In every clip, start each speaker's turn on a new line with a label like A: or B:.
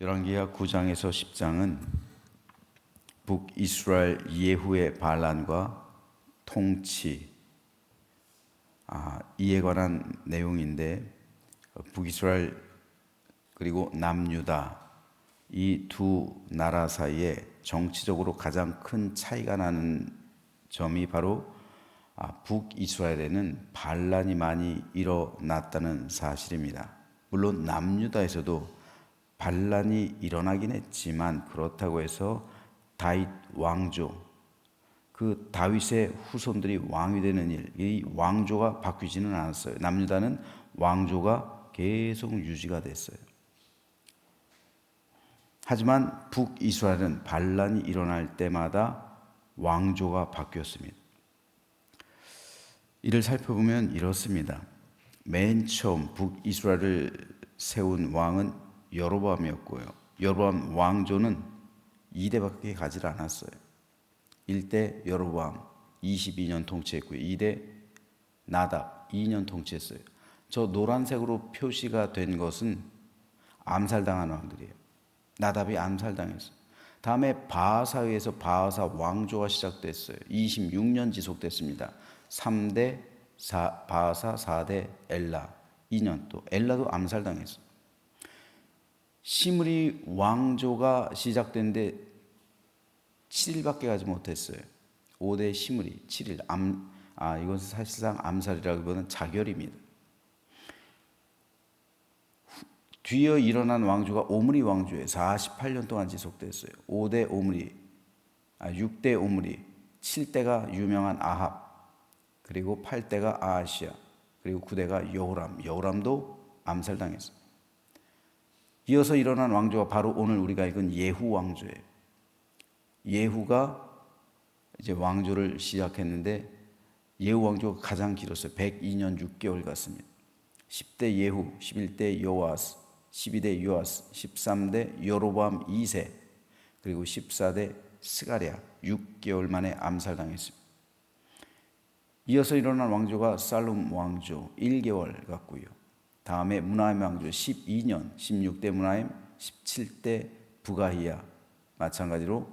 A: 열왕기하 9장에서 10장은 북이스라엘 예후의 반란과 통치 이에 관한 내용인데, 북이스라엘 그리고 남유다 이 두 나라 사이에 정치적으로 가장 큰 차이가 나는 점이 바로 북이스라엘에는 반란이 많이 일어났다는 사실입니다. 물론 남유다에서도 반란이 일어나긴 했지만, 그렇다고 해서 다윗 왕조, 그 다윗의 후손들이 왕이 되는 일, 이 왕조가 바뀌지는 않았어요. 남유다는 왕조가 계속 유지가 됐어요. 하지만 북이스라엘은 반란이 일어날 때마다 왕조가 바뀌었습니다. 이를 살펴보면 이렇습니다. 맨 처음 북이스라엘을 세운 왕은 여로보암이었고요. 여로보암 왕조는 2대밖에 가지 않았어요. 1대 여로보암 22년 통치했고요. 2대 나답 2년 통치했어요. 저 노란색으로 표시가 된 것은 암살당한 왕들이에요. 나답이 암살당했어요. 다음에 바하사에 의해서 바하사 왕조가 시작됐어요. 26년 지속됐습니다. 3대 바하사, 4대 엘라 2년, 또 엘라도 암살당했어요. 시므리 왕조가 시작됐는데 7일밖에 가지 못했어요. 5대 시므리 7일. 이것은 사실상 암살이라기보다는 자결입니다. 뒤에 일어난 왕조가 오므리 왕조에 48년 동안 지속됐어요. 5대 오므리, 6대 오므리, 7대가 유명한 아합, 그리고 8대가 아하시아, 그리고 9대가 여호람도 암살당했어요. 이어서 일어난 왕조가 바로 오늘 우리가 읽은 예후 왕조예요. 예후가 이제 왕조를 시작했는데, 예후 왕조가 가장 길었어요. 102년 6개월 같습니다. 10대 예후, 11대 요아스, 12대 요아스, 13대 여로보암 2세, 그리고 14대 스가랴 6개월 만에 암살당했습니다. 이어서 일어난 왕조가 살룸 왕조 1개월 같고요. 다음에 무나임 왕조 12년, 16대 무나임, 17대 부가히야, 마찬가지로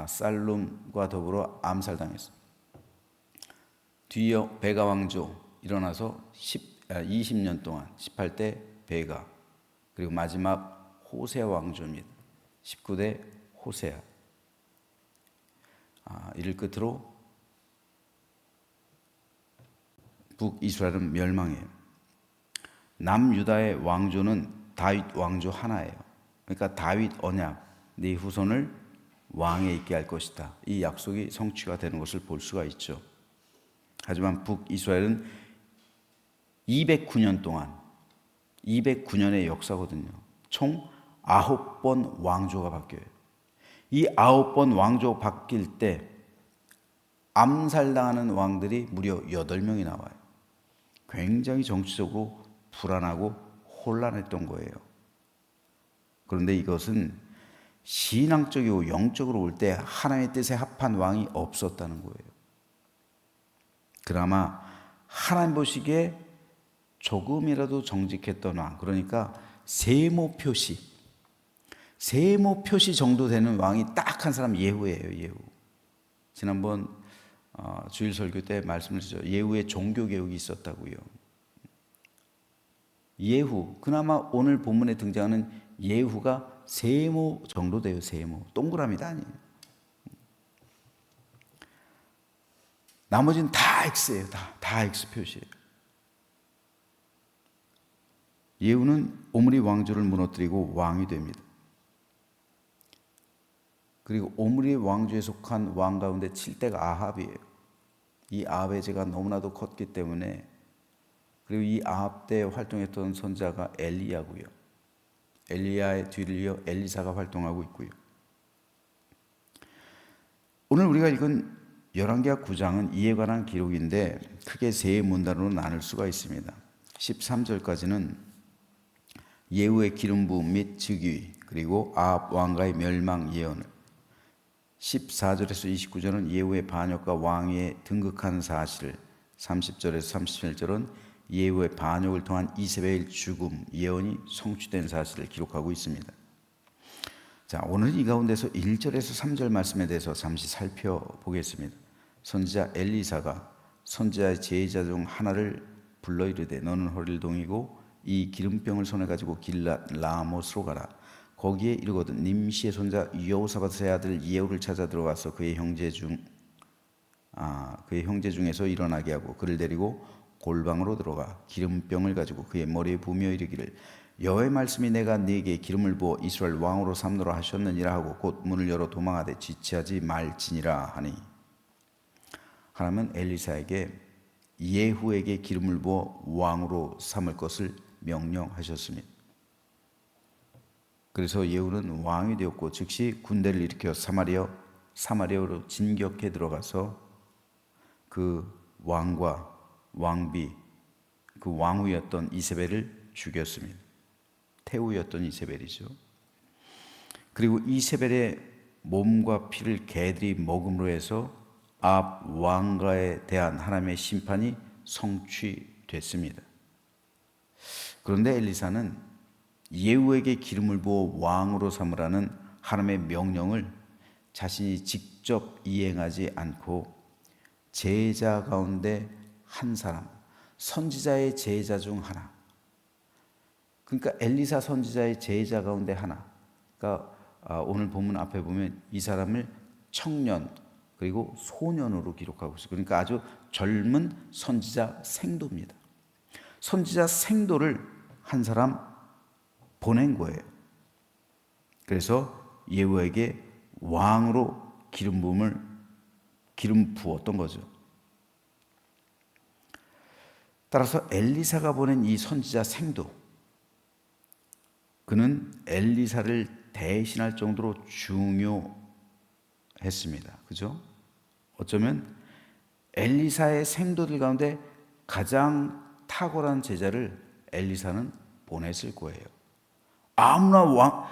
A: 살룸과 더불어 암살당했습니다. 뒤이어 베가 왕조 일어나서 20년 동안 18대 베가, 그리고 마지막 호세아 왕조입니다. 19대 호세아. 이를 끝으로 북이스라엘은 멸망해요. 남유다의 왕조는 다윗 왕조 하나예요. 그러니까 다윗 언약, 네 후손을 왕에 있게 할 것이다, 이 약속이 성취가 되는 것을 볼 수가 있죠. 하지만 북이스라엘은 209년 동안, 209년의 역사거든요. 총 9번 왕조가 바뀌어요. 이 9번 왕조가 바뀔 때 암살당하는 왕들이 무려 8명이 나와요. 굉장히 정치적으로 불안하고 혼란했던 거예요. 그런데 이것은 신앙적이고 영적으로 올 때 하나님의 뜻에 합한 왕이 없었다는 거예요. 그나마 하나님 보시기에 조금이라도 정직했던 왕, 그러니까 세모 표시 정도 되는 왕이 딱 한 사람, 예후예요. 예후. 지난번 주일 설교 때 말씀을 드렸죠. 예후의 종교 개혁이 있었다고요. 예후, 그나마 오늘 본문에 등장하는 예후가 세모 정도 돼요. 세모, 동그라미도 아니에요. 나머지는 다 X예요. 다 X 표시예요. 예후는 오므리 왕조를 무너뜨리고 왕이 됩니다. 그리고 오므리 왕조에 속한 왕 가운데 7대가 아합이에요. 이 아합의 죄가 너무나도 컸기 때문에, 그리고 이 아합 때 활동했던 선자가 엘리야고요. 엘리야의 뒤를 이어 엘리사가 활동하고 있고요. 오늘 우리가 읽은 열왕기하 9장은 이에 관한 기록인데 크게 세 문단으로 나눌 수가 있습니다. 13절까지는 예후의 기름 부음 및 즉위, 그리고 아합 왕가의 멸망 예언을, 14절에서 29절은 예후의 반역과 왕위에 등극하는 사실을, 30절에서 37절은 예후의 반역을 통한 이세벨 죽음 예언이 성취된 사실을 기록하고 있습니다. 자, 오늘 이 가운데서 1절에서 3절 말씀에 대해서 잠시 살펴보겠습니다. 선지자 엘리사가 선지자의 제자 중 하나를 불러 이르되 너는 허리를 동이고 이 기름병을 손에 가지고 길랏 라못으로 가라. 거기에 이르거든 님시의 손자 여호사밧의 아들 예후를 찾아 들어가서 그의 형제 중에서 일어나게 하고 그를 데리고 골방으로 들어가 기름병을 가지고 그의 머리에 부으며 이르기를 여호와의 말씀이 내가 네게 기름을 부어 이스라엘 왕으로 삼노라 하셨느니라 하고 곧 문을 열어 도망하되 지체하지 말지니라 하니. 하나님은 엘리사에게 예후에게 기름을 부어 왕으로 삼을 것을 명령하셨습니다. 그래서 예후는 왕이 되었고 즉시 군대를 일으켜 사마리아로 진격해 들어가서 그 왕과 왕비, 그 왕후였던 이세벨을 죽였습니다. 태후였던 이세벨이죠. 그리고 이세벨의 몸과 피를 개들이 먹음으로 해서 앞 왕가에 대한 하나님의 심판이 성취됐습니다. 그런데 엘리사는 예후에게 기름을 부어 왕으로 삼으라는 하나님의 명령을 자신이 직접 이행하지 않고 제자 가운데 한 사람, 선지자의 제자 중 하나, 그러니까 엘리사 선지자의 제자 가운데 하나, 그러니까 오늘 본문 앞에 보면 이 사람을 청년 그리고 소년으로 기록하고 있어요. 그러니까 아주 젊은 선지자 생도입니다. 선지자 생도를 한 사람 보낸 거예요. 그래서 예후에게 왕으로 기름 부었던 거죠. 따라서 엘리사가 보낸 이 선지자 생도, 그는 엘리사를 대신할 정도로 중요했습니다. 그죠? 어쩌면 엘리사의 생도들 가운데 가장 탁월한 제자를 엘리사는 보냈을 거예요. 아무나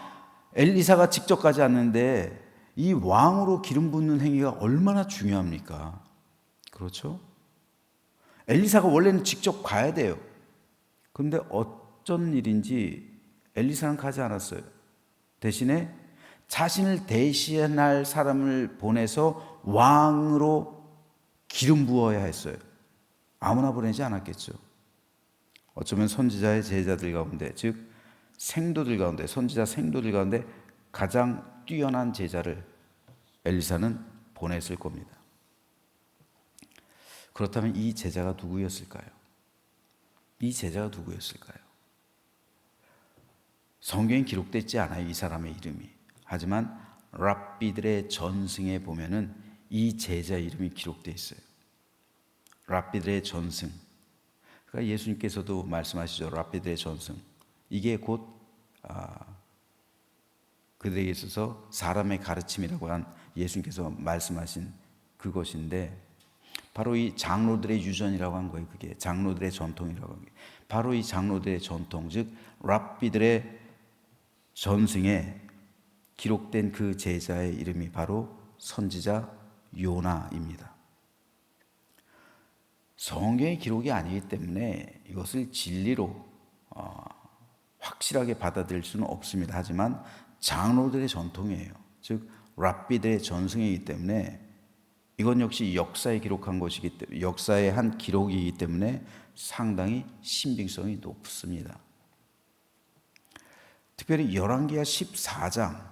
A: 엘리사가 직접 가지 않는데 이 왕으로 기름 붓는 행위가 얼마나 중요합니까? 그렇죠? 엘리사가 원래는 직접 가야 돼요. 그런데 어쩐 일인지 엘리사는 가지 않았어요. 대신에 자신을 대신할 사람을 보내서 왕으로 기름 부어야 했어요. 아무나 보내지 않았겠죠. 어쩌면 선지자의 제자들 가운데, 즉 생도들 가운데, 선지자 생도들 가운데 가장 뛰어난 제자를 엘리사는 보냈을 겁니다. 그렇다면 이 제자가 누구였을까요? 이 제자가 누구였을까요? 성경에 기록되지 않아요, 이 사람의 이름이. 하지만 랍비들의 전승에 보면은 이 제자 이름이 기록되어 있어요. 랍비들의 전승. 그러니까 예수님께서도 말씀하시죠. 랍비들의 전승. 이게 곧 그들에게 있어서 사람의 가르침이라고 한 예수님께서 말씀하신 그것인데, 바로 이 장로들의 유전이라고 한 거예요. 그게 장로들의 전통이라고 한 게. 바로 이 장로들의 전통, 즉 랍비들의 전승에 기록된 그 제자의 이름이 바로 선지자 요나입니다. 성경의 기록이 아니기 때문에 이것을 진리로 확실하게 받아들일 수는 없습니다. 하지만 장로들의 전통이에요. 즉 랍비들의 전승이기 때문에 이건 역시 역사에 기록한 것이기 때문에, 역사의 한 기록이기 때문에 상당히 신빙성이 높습니다. 특별히 열왕기하 14장,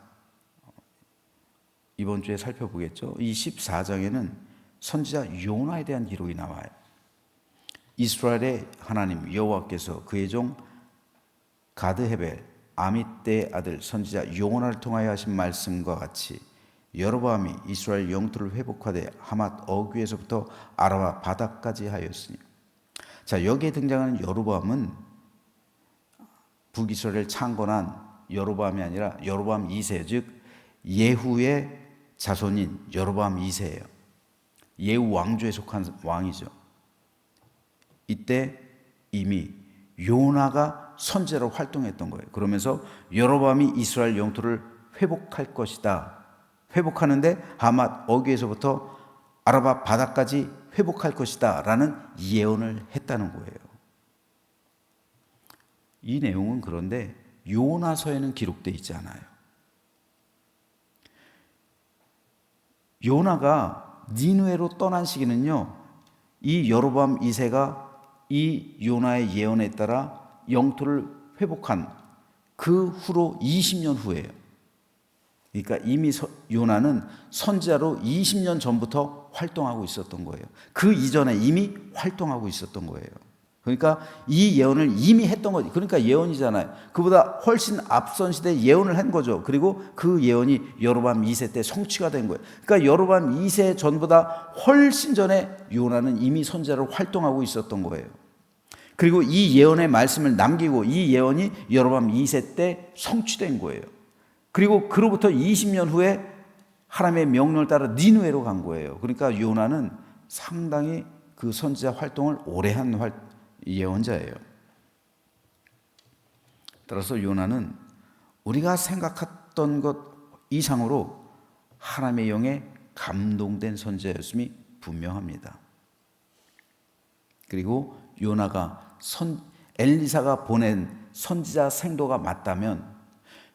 A: 이번 주에 살펴보겠죠. 이 14장에는 선지자 요나에 대한 기록이 나와요. 이스라엘의 하나님 여호와께서 그의 종 가드헤벨 아미떼의 아들 선지자 요나를 통하여 하신 말씀과 같이 여로보암이 이스라엘 영토를 회복하되 하맛 어귀에서부터 아라바 바다까지 하였으니. 자, 여기에 등장하는 여로보암은 북이스라엘을 창건한 여로보암이 아니라 여로보암 2세, 즉 예후의 자손인 여로보암 2세예요. 예후 왕조에 속한 왕이죠. 이때 이미 요나가 선지자로 활동했던 거예요. 그러면서 여로보암이 이스라엘 영토를 회복할 것이다. 회복하는데 하맛 어귀에서부터 아라바 바다까지 회복할 것이다 라는 예언을 했다는 거예요. 이 내용은 그런데 요나서에는 기록되어 있지 않아요. 요나가 니느웨로 떠난 시기는요, 이 여로보암 2세가 이 요나의 예언에 따라 영토를 회복한 그 후로 20년 후예요. 그러니까 이미 요나는 선지자로 20년 전부터 활동하고 있었던 거예요. 그 이전에 이미 활동하고 있었던 거예요. 그러니까 이 예언을 이미 했던 거지. 그러니까 예언이잖아요. 그보다 훨씬 앞선 시대에 예언을 한 거죠. 그리고 그 예언이 여로보암 2세 때 성취가 된 거예요. 그러니까 여로보암 2세 전보다 훨씬 전에 요나는 이미 선지자로 활동하고 있었던 거예요. 그리고 이 예언의 말씀을 남기고 이 예언이 여로보암 2세 때 성취된 거예요. 그리고 그로부터 20년 후에 하나님의 명령을 따라 니느웨로 간 거예요. 그러니까 요나는 상당히 그 선지자 활동을 오래 한 예언자예요. 따라서 요나는 우리가 생각했던 것 이상으로 하나님의 영에 감동된 선지자였음이 분명합니다. 그리고 요나가 엘리사가 보낸 선지자 생도가 맞다면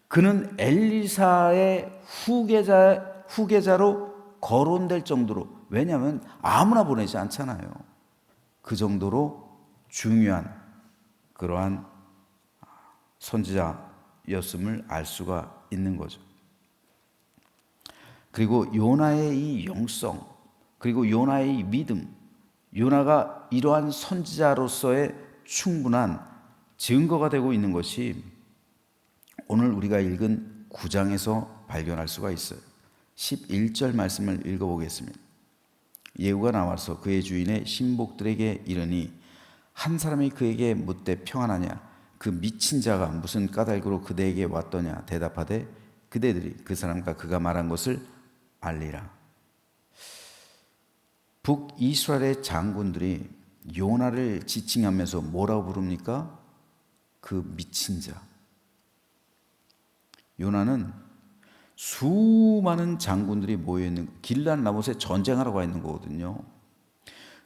A: 그는 엘리사의 후계자로 거론될 정도로, 왜냐하면 아무나 보내지 않잖아요. 그 정도로 중요한 그러한 선지자였음을 알 수가 있는 거죠. 그리고 요나의 이 영성, 그리고 요나의 이 믿음, 요나가 이러한 선지자로서의 충분한 증거가 되고 있는 것이 오늘 우리가 읽은 9장에서 발견할 수가 있어요. 11절 말씀을 읽어보겠습니다. 예후가 나와서 그의 주인의 신복들에게 이르니 한 사람이 그에게 묻되 평안하냐? 그 미친 자가 무슨 까닭으로 그대에게 왔더냐? 대답하되 그대들이 그 사람과 그가 말한 것을 알리라. 북이스라엘의 장군들이 요나를 지칭하면서 뭐라고 부릅니까? 그 미친 자. 요나는 수많은 장군들이 모여있는 길란 라못에 전쟁하러 가 있는 거거든요.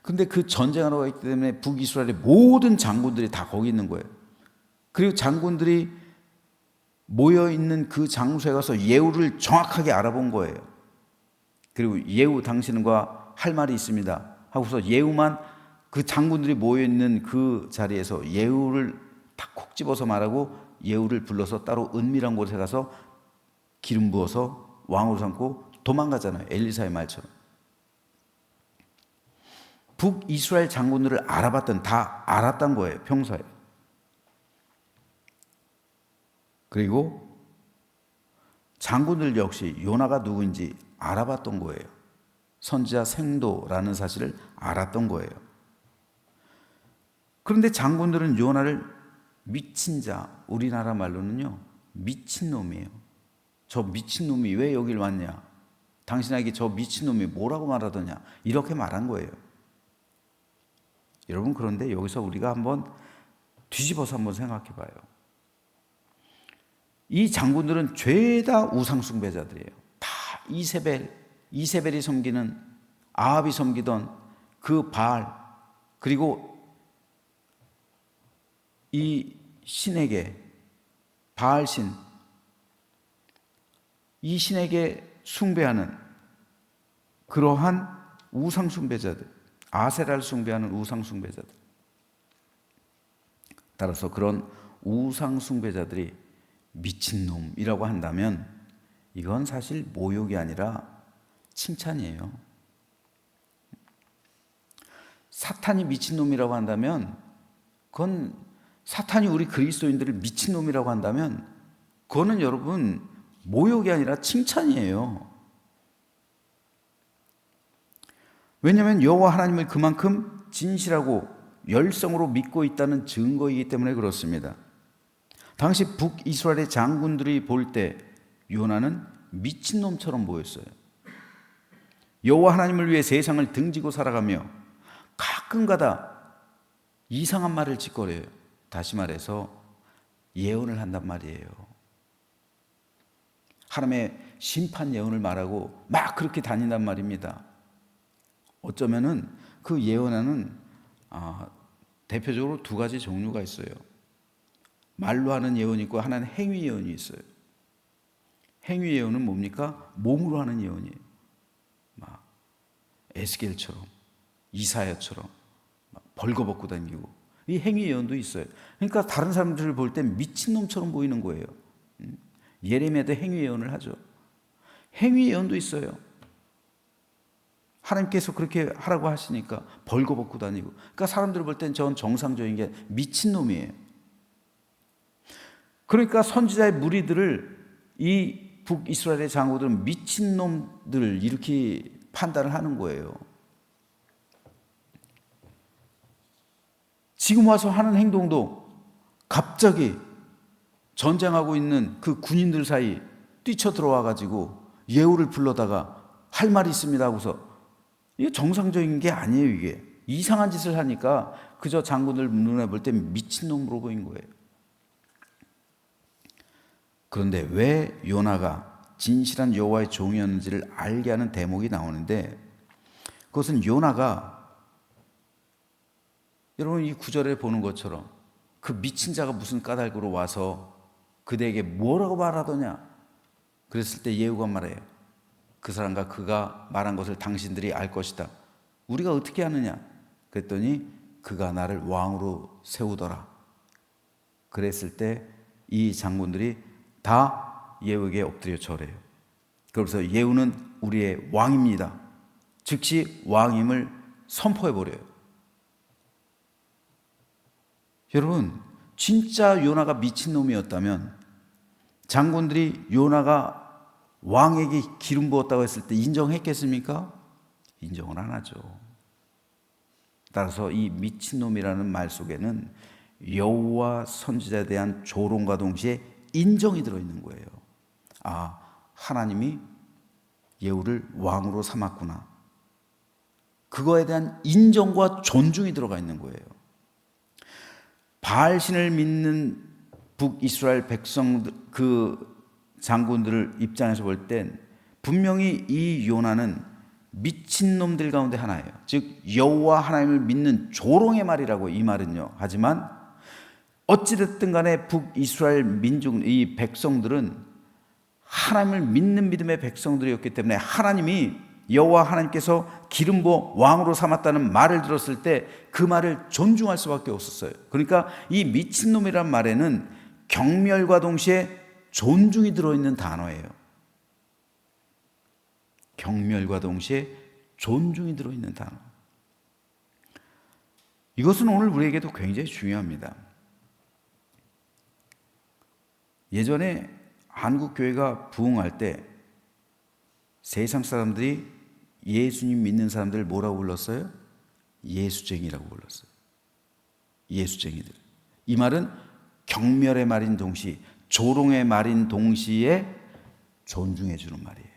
A: 근데 그 전쟁하러 가 있기 때문에 북이스라엘의 모든 장군들이 다 거기 있는 거예요. 그리고 장군들이 모여있는 그 장소에 가서 예후를 정확하게 알아본 거예요. 그리고 예후 당신과 할 말이 있습니다 하고서 예후만, 그 장군들이 모여있는 그 자리에서 예후를 다 콕 집어서 말하고 예후를 불러서 따로 은밀한 곳에 가서 기름 부어서 왕으로 삼고 도망가잖아요. 엘리사의 말처럼. 북이스라엘 장군들을 다 알았던 거예요. 평소에. 그리고 장군들 역시 요나가 누구인지 알아봤던 거예요. 선지자 생도라는 사실을 알았던 거예요. 그런데 장군들은 요나를 미친 자, 우리나라 말로는요, 미친놈이에요. 저 미친놈이 왜 여길 왔냐? 당신에게 저 미친놈이 뭐라고 말하더냐? 이렇게 말한 거예요. 여러분, 그런데 여기서 우리가 한번 뒤집어서 한번 생각해 봐요. 이 장군들은 죄다 우상숭배자들이에요. 다 이세벨이 섬기는, 아합이 섬기던 그 바알, 그리고 이 신에게, 바알신, 이 신에게 숭배하는 그러한 우상숭배자들, 아세라를 숭배하는 우상숭배자들. 따라서 그런 우상숭배자들이 미친놈이라고 한다면 이건 사실 모욕이 아니라 칭찬이에요. 사탄이 미친놈이라고 한다면, 그건 사탄이 우리 그리스도인들을 미친놈이라고 한다면 그거는 여러분 모욕이 아니라 칭찬이에요. 왜냐하면 여호와 하나님을 그만큼 진실하고 열성으로 믿고 있다는 증거이기 때문에 그렇습니다. 당시 북이스라엘의 장군들이 볼 때 요나는 미친놈처럼 보였어요. 여호와 하나님을 위해 세상을 등지고 살아가며 가끔가다 이상한 말을 짓거려요. 다시 말해서 예언을 한단 말이에요. 하나님의 심판 예언을 말하고 막 그렇게 다닌단 말입니다. 어쩌면은 그 예언하는 대표적으로 두 가지 종류가 있어요. 말로 하는 예언이 있고 하나는 행위 예언이 있어요. 행위 예언은 뭡니까? 몸으로 하는 예언이에요. 에스겔처럼, 이사야처럼 막 벌거벗고 다니고, 이 행위 예언도 있어요. 그러니까 다른 사람들을 볼 때 미친놈처럼 보이는 거예요. 예레미야도 행위 예언을 하죠. 행위 예언도 있어요. 하나님께서 그렇게 하라고 하시니까 벌거벗고 다니고. 그러니까 사람들 볼 땐 전 정상적인 게 미친놈이에요. 그러니까 선지자의 무리들을 이 북이스라엘의 장로들은 미친놈들 이렇게 판단을 하는 거예요. 지금 와서 하는 행동도 갑자기 전쟁하고 있는 그 군인들 사이 뛰쳐 들어와 가지고 예후를 불러다가 할 말이 있습니다 하고서, 이게 정상적인 게 아니에요. 이게 이상한 짓을 하니까 그저 장군들 눈에 볼 때 미친놈으로 보인 거예요. 그런데 왜 요나가 진실한 여호와의 종이었는지를 알게 하는 대목이 나오는데, 그것은 요나가, 여러분 이 구절에 보는 것처럼 그 미친 자가 무슨 까닭으로 와서 그대에게 뭐라고 말하더냐, 그랬을 때 예후가 말해요. 그 사람과 그가 말한 것을 당신들이 알 것이다. 우리가 어떻게 아느냐? 그랬더니 그가 나를 왕으로 세우더라. 그랬을 때 이 장군들이 다 예후에게 엎드려 절해요. 그래서 예후는 우리의 왕입니다. 즉시 왕임을 선포해버려요. 여러분, 진짜 요나가 미친놈이었다면 장군들이 요나가 왕에게 기름 부었다고 했을 때 인정했겠습니까? 인정을 안 하죠. 따라서 이 미친놈이라는 말 속에는 여호와 선지자에 대한 조롱과 동시에 인정이 들어있는 거예요. 아, 하나님이 예후를 왕으로 삼았구나. 그거에 대한 인정과 존중이 들어가 있는 거예요. 바알신을 믿는 북이스라엘 백성, 그 장군들을 입장에서 볼 땐 분명히 이 요나는 미친놈들 가운데 하나예요. 즉 여호와 하나님을 믿는 조롱의 말이라고, 이 말은요. 하지만 어찌됐든 간에 북이스라엘 민족, 이 백성들은 하나님을 믿는 믿음의 백성들이었기 때문에 하나님이, 여호와 하나님께서 기름 부어 왕으로 삼았다는 말을 들었을 때 그 말을 존중할 수밖에 없었어요. 그러니까 이 미친놈이란 말에는 경멸과 동시에 존중이 들어있는 단어예요. 경멸과 동시에 존중이 들어있는 단어. 이것은 오늘 우리에게도 굉장히 중요합니다. 예전에 한국 교회가 부흥할 때 세상 사람들이 예수님 믿는 사람들을 뭐라고 불렀어요? 예수쟁이라고 불렀어요. 예수쟁이들. 이 말은 경멸의 말인 동시에, 조롱의 말인 동시에 존중해 주는 말이에요.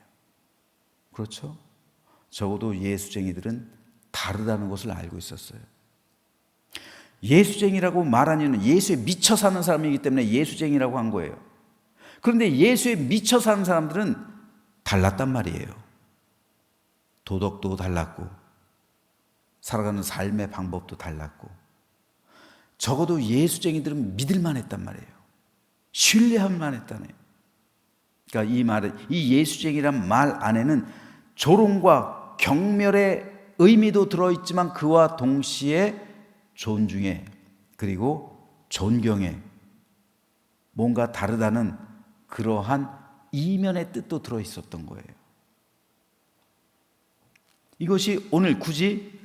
A: 그렇죠? 적어도 예수쟁이들은 다르다는 것을 알고 있었어요. 예수쟁이라고 말한 이유는 예수에 미쳐 사는 사람이기 때문에 예수쟁이라고 한 거예요. 그런데 예수에 미쳐 사는 사람들은 달랐단 말이에요. 도덕도 달랐고 살아가는 삶의 방법도 달랐고, 적어도 예수쟁이들은 믿을만 했단 말이에요. 신뢰할만 했다네. 그러니까 이 말은, 이 예수쟁이란 말 안에는 조롱과 경멸의 의미도 들어있지만 그와 동시에 존중에, 그리고 존경에, 뭔가 다르다는 그러한 이면의 뜻도 들어있었던 거예요. 이것이 오늘 굳이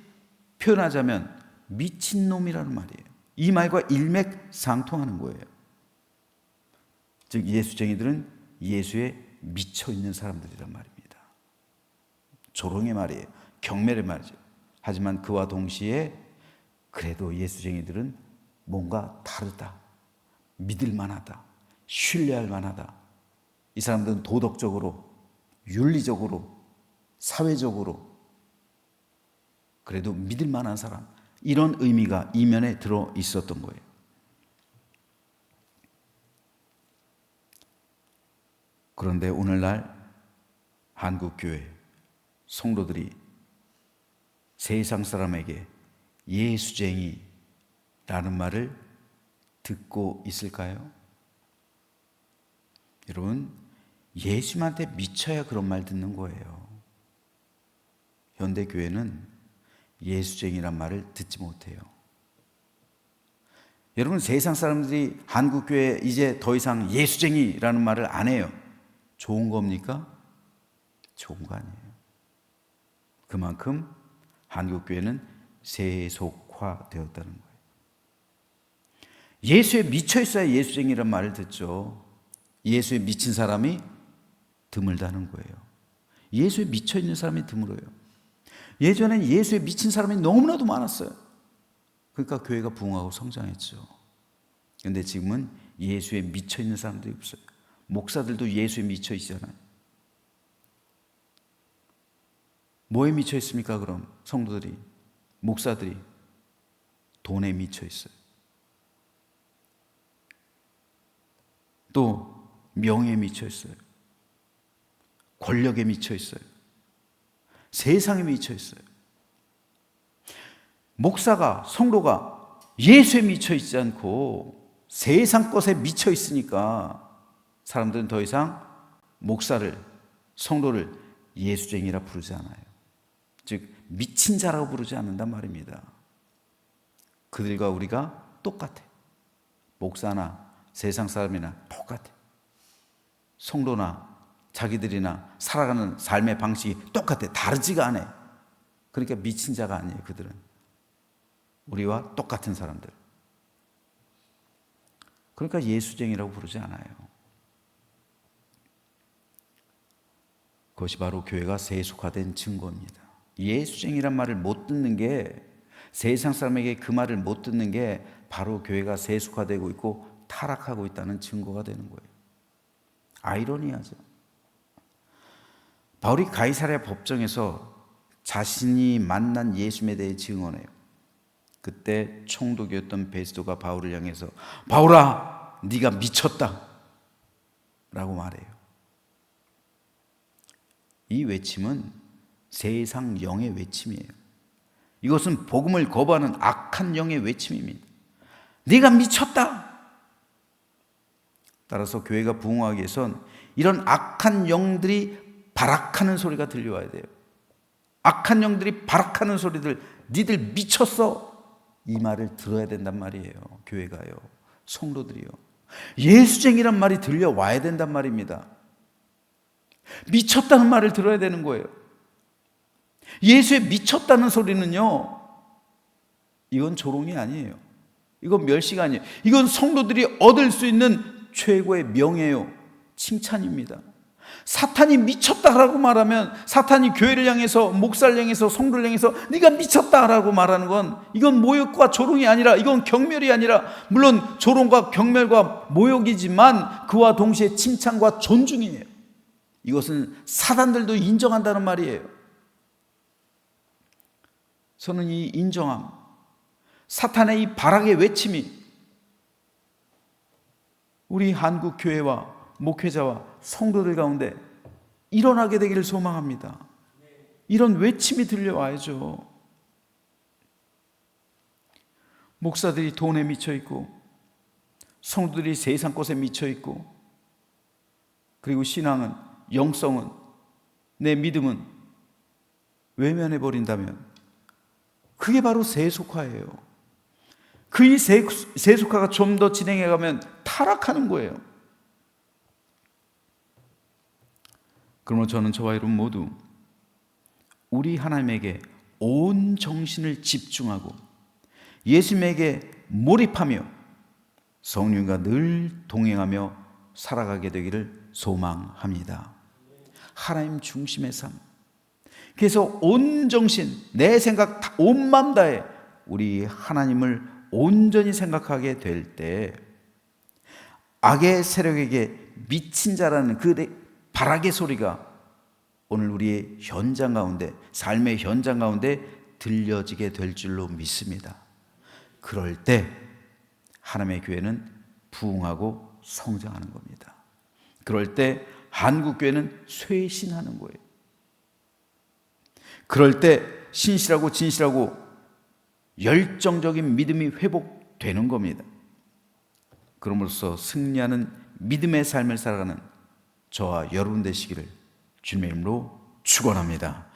A: 표현하자면 미친놈이라는 말이에요. 이 말과 일맥상통하는 거예요. 즉 예수쟁이들은 예수에 미쳐 있는 사람들이란 말입니다. 조롱의 말이에요. 경멸의 말이죠. 하지만 그와 동시에 그래도 예수쟁이들은 뭔가 다르다, 믿을 만하다, 신뢰할 만하다. 이 사람들은 도덕적으로, 윤리적으로, 사회적으로 그래도 믿을 만한 사람, 이런 의미가 이면에 들어 있었던 거예요. 그런데 오늘날 한국교회 성도들이 세상 사람에게 예수쟁이라는 말을 듣고 있을까요? 여러분, 예수님한테 미쳐야 그런 말 듣는 거예요. 현대 교회는 예수쟁이란 말을 듣지 못해요. 여러분, 세상 사람들이 한국 교회에 이제 더 이상 예수쟁이라는 말을 안 해요. 좋은 겁니까? 좋은 거 아니에요. 그만큼 한국 교회는 세속화되었다는 거예요. 예수에 미쳐 있어야 예수쟁이란 말을 듣죠. 예수에 미친 사람이 드물다는 거예요. 예수에 미쳐 있는 사람이 드물어요. 예전엔 예수에 미친 사람이 너무나도 많았어요. 그러니까 교회가 부흥하고 성장했죠. 그런데 지금은 예수에 미쳐 있는 사람들이 없어요. 목사들도 예수에 미쳐 있잖아요. 뭐에 미쳐 있습니까? 그럼 성도들이, 목사들이 돈에 미쳐 있어요. 또 명예에 미쳐 있어요. 권력에 미쳐 있어요. 세상에 미쳐 있어요. 목사가, 성도가 예수에 미쳐 있지 않고 세상 것에 미쳐 있으니까 사람들은 더 이상 목사를, 성도를 예수쟁이라 부르지 않아요. 즉 미친 자라고 부르지 않는단 말입니다. 그들과 우리가 똑같아. 목사나 세상 사람이나 똑같아. 성도나 자기들이나 살아가는 삶의 방식이 똑같아. 다르지가 않아요. 그러니까 미친 자가 아니에요. 그들은 우리와 똑같은 사람들. 그러니까 예수쟁이라고 부르지 않아요. 그것이 바로 교회가 세속화된 증거입니다. 예수쟁이란 말을 못 듣는 게, 세상 사람에게 그 말을 못 듣는 게 바로 교회가 세속화되고 있고 타락하고 있다는 증거가 되는 거예요. 아이러니하죠. 바울이 가이사랴 법정에서 자신이 만난 예수님에 대해 증언해요. 그때 총독이었던 베스도가 바울을 향해서 바울아, 네가 미쳤다 라고 말해요. 이 외침은 세상 영의 외침이에요. 이것은 복음을 거부하는 악한 영의 외침입니다. 네가 미쳤다. 따라서 교회가 부흥하기 위해선 이런 악한 영들이 발악하는 소리가 들려와야 돼요. 악한 영들이 발악하는 소리들, 니들 미쳤어, 이 말을 들어야 된단 말이에요. 교회가요, 성도들이요. 예수쟁이란 말이 들려와야 된단 말입니다. 미쳤다는 말을 들어야 되는 거예요. 예수에 미쳤다는 소리는요, 이건 조롱이 아니에요. 이건 멸시가 아니에요. 이건 성도들이 얻을 수 있는 최고의 명예요, 칭찬입니다. 사탄이 미쳤다라고 말하면, 사탄이 교회를 향해서, 목사를 향해서, 성도를 향해서 네가 미쳤다라고 말하는 건, 이건 모욕과 조롱이 아니라, 이건 경멸이 아니라, 물론 조롱과 경멸과 모욕이지만 그와 동시에 칭찬과 존중이에요. 이것은 사단들도 인정한다는 말이에요. 저는 이 인정함, 사탄의 이 발악의 외침이 우리 한국 교회와 목회자와 성도들 가운데 일어나게 되기를 소망합니다. 이런 외침이 들려와야죠. 목사들이 돈에 미쳐 있고, 성도들이 세상 것에 미쳐 있고, 그리고 신앙은, 영성은, 내 믿음은 외면해 버린다면 그게 바로 세속화예요. 그 세속화가 좀 더 진행해 가면 타락하는 거예요. 그러므로 저는 저와 여러분 모두 우리 하나님에게 온 정신을 집중하고 예수님에게 몰입하며 성령과 늘 동행하며 살아가게 되기를 소망합니다. 하나님 중심의 삶. 그래서 온 정신, 내 생각, 온 마음 다해 우리 하나님을 온전히 생각하게 될 때 악의 세력에게 미친 자라는 그 발악의 소리가 오늘 우리의 현장 가운데, 삶의 현장 가운데 들려지게 될 줄로 믿습니다. 그럴 때 하나님의 교회는 부흥하고 성장하는 겁니다. 그럴 때 한국 교회는 쇄신하는 거예요. 그럴 때 신실하고 진실하고 열정적인 믿음이 회복되는 겁니다. 그럼으로써 승리하는 믿음의 삶을 살아가는 저와 여러분 되시기를 주님의 이름으로 축원합니다.